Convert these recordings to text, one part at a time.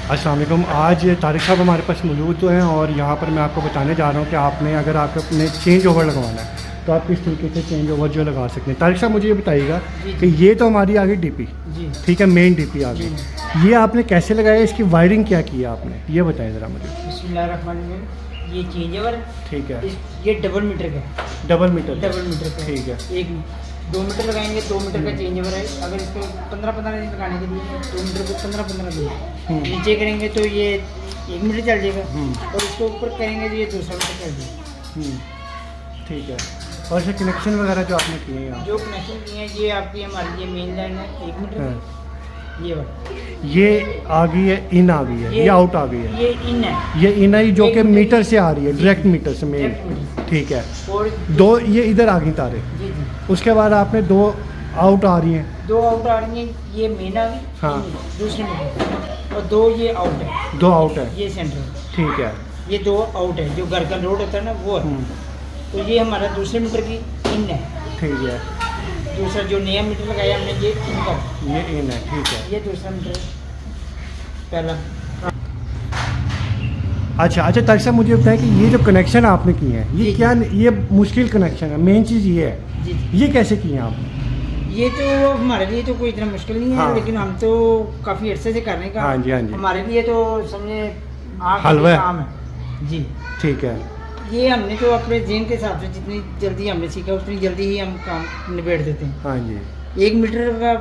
अस्सलाम वालेकुम। आज तारिक साहब हमारे पास मौजूद तो हैं और यहाँ पर मैं आपको बताने जा रहा हूँ कि आपने अगर आपको अपने चेंज ओवर लगवाना है तो आप किस तरीके से चेंज ओवर जो लगा सकते हैं। तारिक साहब मुझे ये बताइएगा कि ये तो हमारी आ गई डीपी, ठीक है, मेन डीपी आ गई। ये आपने कैसे लगाया, इसकी वायरिंग क्या की है आपने, ये बताएं ज़रा मुझे। बिस्मिल्लाहिर्रहमानिर्रहीम। ये चेंज ओवर ठीक है, ये डबल मीटर का डबल मीटर का ठीक है। एक 2 मीटर लगाएंगे, 2 मीटर का चेंज ओवर है। अगर इसको 15-15 दिन लगाने के लिए 2 मीटर को 15-15 दिन नीचे करेंगे तो ये 1 मीटर चल जाएगा और इसको ऊपर करेंगे तो ये 200 मीटर चल जाएगा। ठीक है। और ये कनेक्शन वगैरह जो आपने किए हैं यहाँ, जो कनेक्शन किए हैं ये आपकी हमारी ये मेन लाइन है 1 मीटर की, ये वाला ये आ गई है, इन आ गई है, ये आउट आ गई है, ये इन है, ये इन आई जो कि 1 मीटर से आ रही है, डायरेक्ट मीटर से मेन, ठीक है। और 2 ये इधर आ गई तारे, जी जी उसके बाद आपने 2 आउट आ रही हैं। 2 आउट आ रही हैं, ये मेन आ गई, हाँ। दूसरे मीटर, और 2 ये आउट है, 2 आउट है, ये सेंटर, ठीक है। ये 2 आउट है, जो घर का लोड होता है ना वो है। तो ये हमारा दूसरे मीटर की इन है, ठीक है, दूसरा जो नया मीटर लगाया हमने ये इन का, ये इन है, ठीक है। ये दूसरा मीटर पहला। अच्छा तारिक साहब मुझे बताएं कि ये जो कनेक्शन आपने किए हैं ये जी। क्या, ये मुश्किल कनेक्शन है, मेन चीज़ ये है, जी ये कैसे किए हैं आपने? ये तो हमारे लिए तो कोई इतना मुश्किल नहीं है, हाँ। लेकिन हम तो काफ़ी अरसे से करने का, हाँ जी, हाँ जी। हमारे लिए तो समझे आँख हलवा है। काम है जी। ठीक है, ये हमने तो अपने जेन के हिसाब से जितनी जल्दी हमने सीखा उतनी जल्दी ही हम काम निबेड़ देते हैं। हाँ जी, 1 मीटर का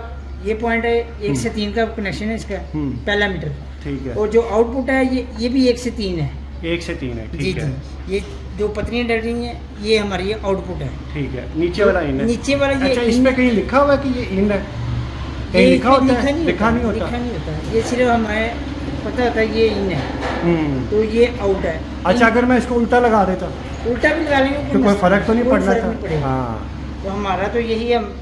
ये पॉइंट है, 1 से 3 का कनेक्शन है इसका, पहला मीटर। ठीक है। और जो आउटपुट है ये भी 1 से 3 है। 1 से 3 है, जी ठीक है, जी। ये जो पत्नियाँ डल रही हैं ये हमारी आउटपुट है, ठीक है। नीचे वाला इन है, नीचे वाला ये अच्छा इन इसमें है। कहीं लिखा हुआ है कि ये इन है? ये कहीं लिखा होता है? नहीं लिखा नहीं लिखा होता। नहीं होता, ये सिर्फ हमें पता होता है ये इन है, तो ये आउट है। अच्छा अगर मैं इसको उल्टा लगा देता उल्टा भी लगा लेंगे तो कोई फ़र्क तो नहीं कोई पड़ना फर्क नहीं था? पड़ेगा। हाँ, तो हमारा तो यही है, हम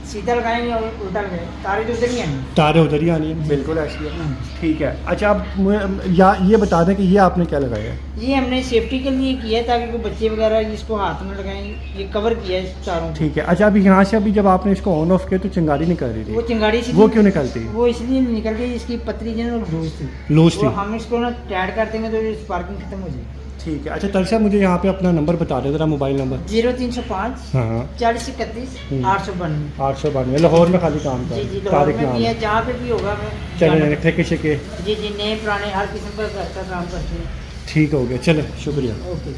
सीधा लगाएंगे और उल्टा लगाएंगे, तारे तो उधर ही आएंगे। तारे उधर ही आनी है, बिल्कुल ऐसी है, ठीक है। अच्छा आप या ये बता दें कि ये आपने क्या लगाया है? ये हमने सेफ्टी के लिए किया है ताकि कोई बच्चे वगैरह इसको हाथ में लगाएं, ये कवर किया है तारों को। ठीक है। अच्छा अभी यहाँ से अभी जब आपने इसको ऑन ऑफ किया तो चिंगारी निकल रही वो थी, चिंगाड़ी वो क्यों निकलती है? वो इसलिए नहीं निकल गई, इसकी पतली जो है लूज थी, लूज वो थी, हम इसको ना टाइट कर देंगे तो स्पार्किंग खत्म हो जाएगी। ठीक है। अच्छा तारिक साहब मुझे यहाँ पे अपना नंबर बता दें ज़रा, मोबाइल नंबर। 0305 हाँ, 4031 892। 892 लाहौर में खाली काम जी जी, का लाहौर तारिक में नाम भी है। है, जहाँ पे भी होगा मैं चले ठेके शेके, जी जी, नए पुराने हर किस्म का घर का काम करते हैं। ठीक हो गया, चले शुक्रिया। ओके।